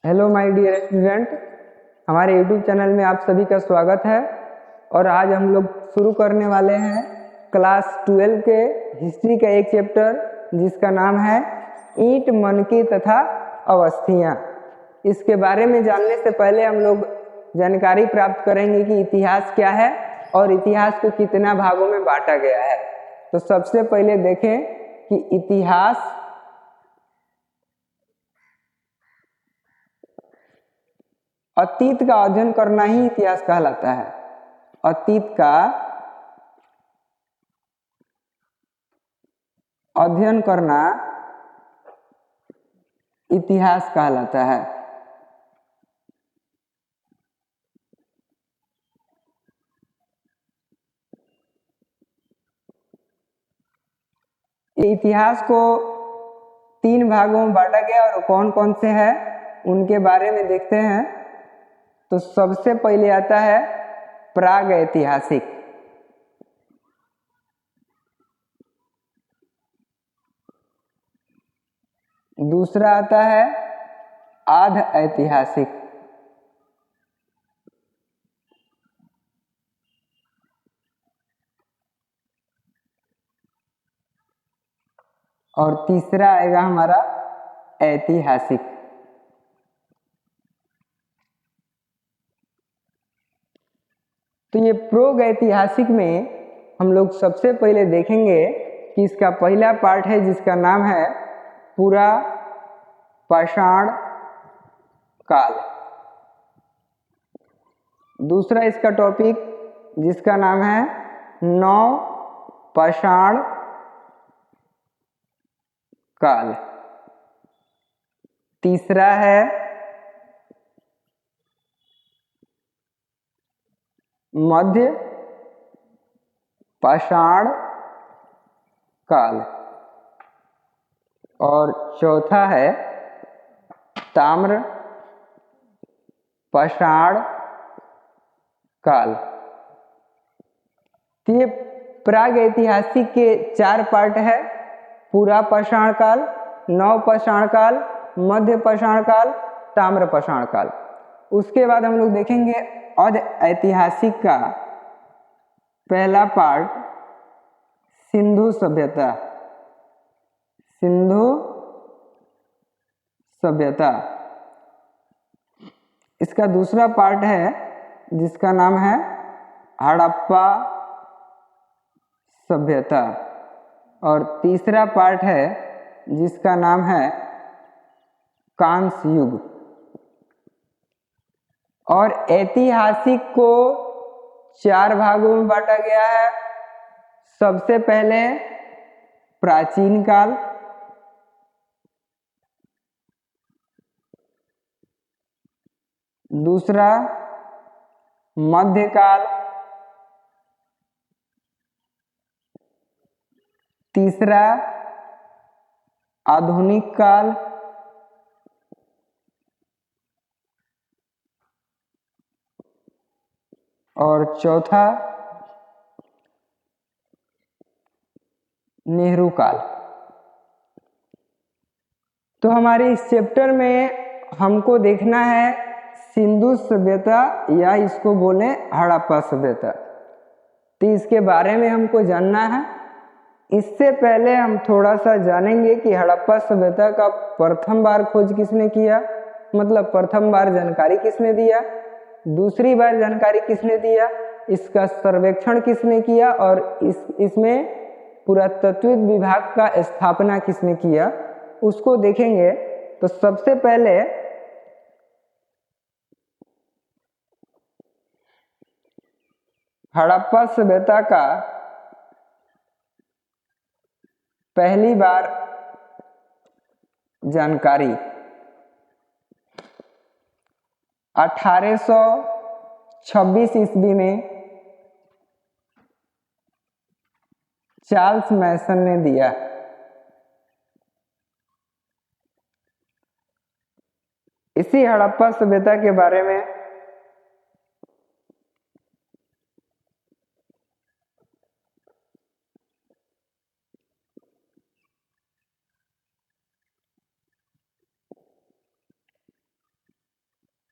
Hello my dear student, हमारे YouTube channel में आप सभी का स्वागत है। और आज हम लोग शुरू करने वाले हैं क्लास 12 के हिस्ट्री का एक चैप्टर जिसका नाम है ईंट, मनकी तथा अवस्थियाँ। इसके बारे में जानने से पहले हम लोग जानकारी प्राप्त करेंगे कि इतिहास क्या है और इतिहास को कितना भागों में बांटा गया है। तो सबसे पहले देखें कि इतिहास अतीत का अध्ययन करना ही इतिहास कहलाता है। अतीत का अध्ययन करना इतिहास कहलाता है। इतिहास को 3 भागों में बांटा गया और कौन कौन से हैं उनके बारे में देखते हैं। तो सबसे पहले आता है प्राग ऐतिहासिक, दूसरा आता है आध ऐतिहासिक, और तीसरा आएगा हमारा ऐतिहासिक। तो ये प्रोग ऐतिहासिक में हम लोग सबसे पहले देखेंगे कि इसका पहला पार्ट है जिसका नाम है पूरा पाषाण काल। दूसरा इसका टॉपिक जिसका नाम है नव पाषाण काल। तीसरा है मध्य पाषाण काल और चौथा है ताम्र पाषाण काल। तो ये प्राग ऐतिहासिक के 4 पार्ट है, पूरा पाषाण काल, नव पाषाण काल, मध्य पाषाण काल, ताम्र पाषाण काल। उसके बाद हम लोग देखेंगे अध ऐतिहासिक का पहला पार्ट सिंधु सभ्यता। सिंधु सभ्यता इसका दूसरा पार्ट है जिसका नाम है हड़प्पा सभ्यता, और तीसरा पार्ट है जिसका नाम है कांस्य युग। और ऐतिहासिक को 4 भागों में बांटा गया है। सबसे पहले प्राचीन काल, दूसरा मध्यकाल, तीसरा आधुनिक काल, और चौथा नेहरू काल। तो हमारे इस चैप्टर में हमको देखना है सिंधु सभ्यता या इसको बोलें हड़प्पा सभ्यता। तो इसके बारे में हमको जानना है। इससे पहले हम थोड़ा सा जानेंगे कि हड़प्पा सभ्यता का प्रथम बार खोज किसने किया, मतलब प्रथम बार जानकारी किसने दिया, दूसरी बार जानकारी किसने दिया, इसका सर्वेक्षण किसने किया, और इसमें पुरातत्व विभाग का स्थापना किसने किया, उसको देखेंगे। तो सबसे पहले हड़प्पा सभ्यता का पहली बार जानकारी 1826 ईस्वी में चार्ल्स मैसन ने दिया। इसी हड़प्पा सभ्यता के बारे में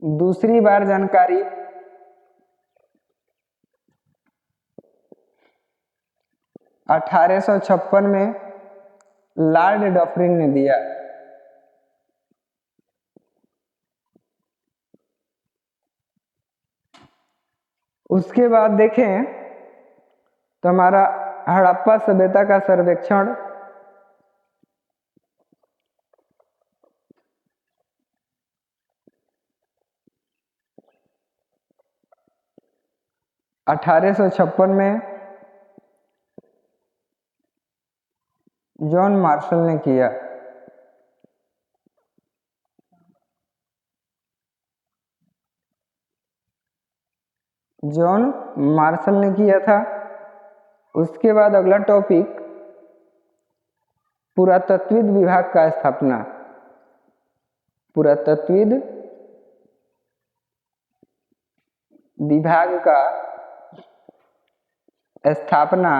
दूसरी बार जानकारी 1856 में लॉर्ड डफरिन ने दिया। उसके बाद देखें तो हमारा हड़प्पा सभ्यता का सर्वेक्षण अठारह सौ छप्पन में जॉन मार्शल ने किया। जॉन मार्शल ने किया था। उसके बाद अगला टॉपिक पुरातत्वविद विभाग का स्थापना। पुरातत्वविद विभाग का स्थापना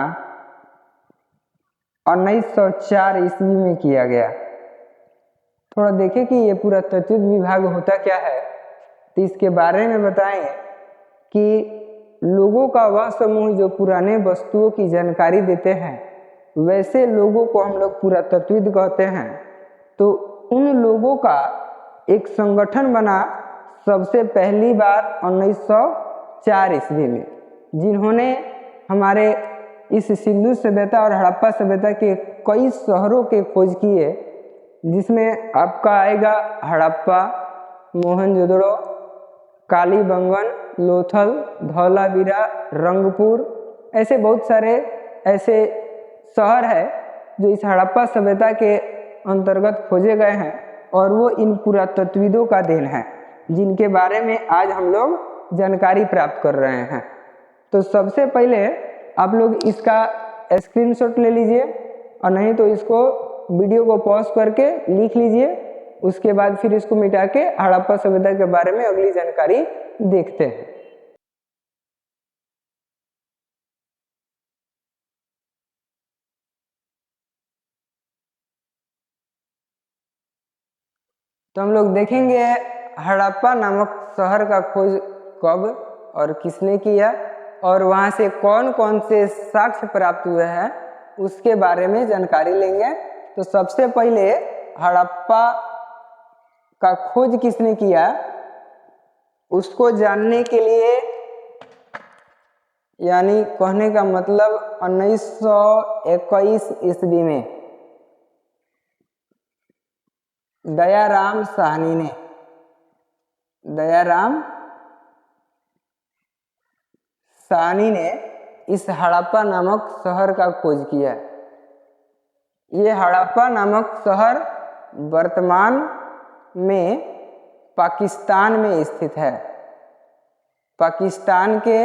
1904 ईस्वी में किया गया। थोड़ा देखें कि ये पुरातत्वविद विभाग होता क्या है, तो इसके बारे में बताएं कि लोगों का वह समूह जो पुराने वस्तुओं की जानकारी देते हैं, वैसे लोगों को हम लोग पुरातत्वविद कहते हैं। तो उन लोगों का एक संगठन बना सबसे पहली बार 1904 ईस्वी में, जिन्होंने हमारे इस सिंधु सभ्यता और हड़प्पा सभ्यता के कई शहरों के खोज किए, जिसमें आपका आएगा हड़प्पा, मोहनजोदड़ो, कालीबंगन, लोथल, धौलावीरा, रंगपुर, ऐसे बहुत सारे ऐसे शहर है जो इस हड़प्पा सभ्यता के अंतर्गत खोजे गए हैं, और वो इन पुरातत्वविदों का देन है, जिनके बारे में आज हम लोग जानकारी प्राप्त कर रहे हैं। तो सबसे पहले आप लोग इसका स्क्रीनशॉट ले लीजिए, और नहीं तो इसको वीडियो को पॉज करके लिख लीजिए। उसके बाद फिर इसको मिटा के हड़प्पा सभ्यता के बारे में अगली जानकारी देखते हैं। तो हम लोग देखेंगे हड़प्पा नामक शहर का खोज कब और किसने किया, और वहाँ से कौन कौन से साक्ष्य प्राप्त हुए हैं उसके बारे में जानकारी लेंगे। तो सबसे पहले हड़प्पा का खोज किसने किया, उसको जानने के लिए, यानी कहने का मतलब 1921 ईस्वी में दयाराम साहनी ने, दयाराम साहनी ने इस हड़प्पा नामक शहर का खोज किया। ये हड़प्पा नामक शहर वर्तमान में पाकिस्तान में स्थित है। पाकिस्तान के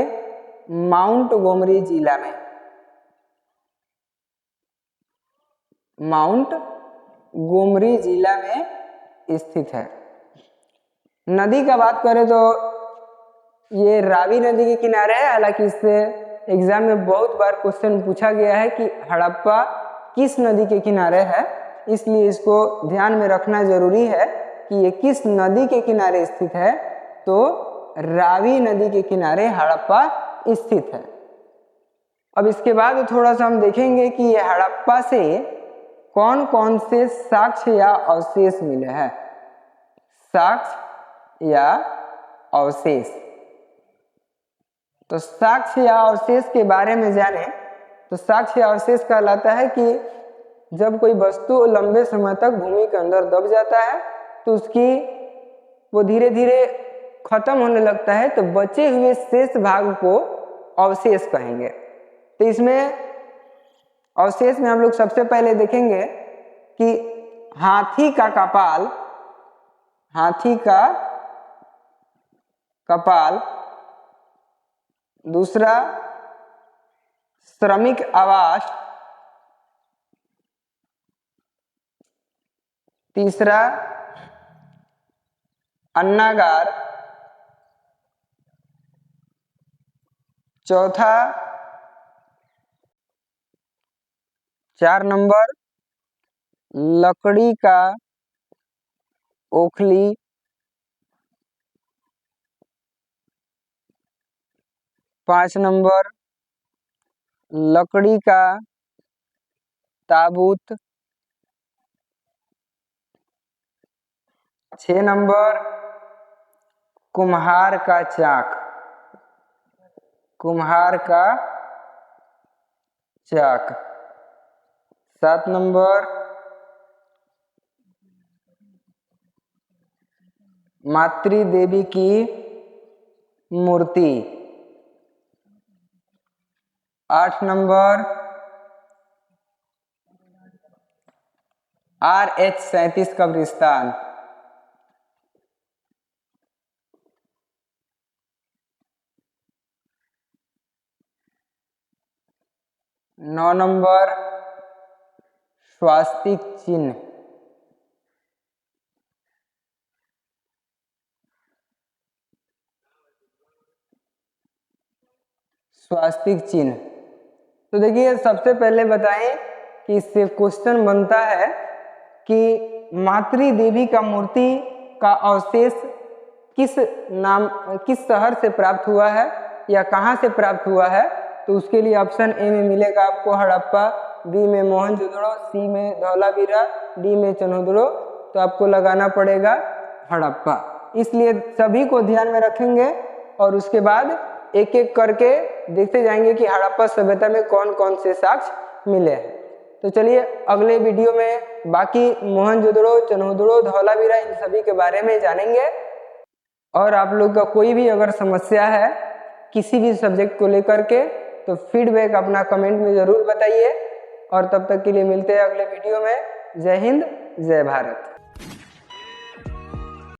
माउंट गोमरी जिला में, माउंट गोमरी जिला में स्थित है। नदी का बात करें तो ये रावी नदी के किनारे है। हालांकि इससे एग्जाम में बहुत बार क्वेश्चन पूछा गया है कि हड़प्पा किस नदी के किनारे है, इसलिए इसको ध्यान में रखना जरूरी है कि ये किस नदी के किनारे स्थित है। तो रावी नदी के किनारे हड़प्पा स्थित है। अब इसके बाद थोड़ा सा हम देखेंगे कि ये हड़प्पा से कौन कौन से साक्ष्य या अवशेष मिले हैं। साक्ष्य या अवशेष, तो साक्ष्य या अवशेष के बारे में जाने तो साक्ष्य या अवशेष कहलाता है कि जब कोई वस्तु लंबे समय तक भूमि के अंदर दब जाता है तो उसकी वो धीरे धीरे खत्म होने लगता है, तो बचे हुए शेष भाग को अवशेष कहेंगे। तो इसमें अवशेष में हम लोग सबसे पहले देखेंगे कि हाथी का कपाल, हाथी का कपाल, दूसरा श्रमिक आवास, तीसरा अन्नागार, चौथा 4 नंबर लकड़ी का ओखली, 5 नंबर लकड़ी का ताबूत। 6 नंबर कुम्हार का चाक। कुम्हार का चाक। 7 नंबर मातृ देवी की मूर्ति। 8 नंबर RH-37 कब्रिस्तान। 9 नंबर स्वास्तिक चिन्ह। 'स्वास्तिक चिन्ह। तो देखिए सबसे पहले बताएं कि इससे क्वेश्चन बनता है कि मातृ देवी का मूर्ति का अवशेष किस शहर से प्राप्त हुआ है या कहां से प्राप्त हुआ है। तो उसके लिए ऑप्शन ए में मिलेगा आपको हड़प्पा, बी में मोहनजोदड़ो, सी में धौलावीरा, डी में चनोदड़ो। तो आपको लगाना पड़ेगा हड़प्पा। इसलिए सभी को ध्यान में रखेंगे और उसके बाद एक एक करके देखते जाएंगे कि हड़प्पा सभ्यता में कौन कौन से साक्ष्य मिले हैं। तो चलिए अगले वीडियो में बाकी मोहनजोदड़ो, चनोदड़ो, धौलावीरा इन सभी के बारे में जानेंगे। और आप लोग का कोई भी अगर समस्या है किसी भी सब्जेक्ट को लेकर के तो फीडबैक अपना कमेंट में ज़रूर बताइए। और तब तक के लिए मिलते हैं अगले वीडियो में। जय हिंद, जय भारत।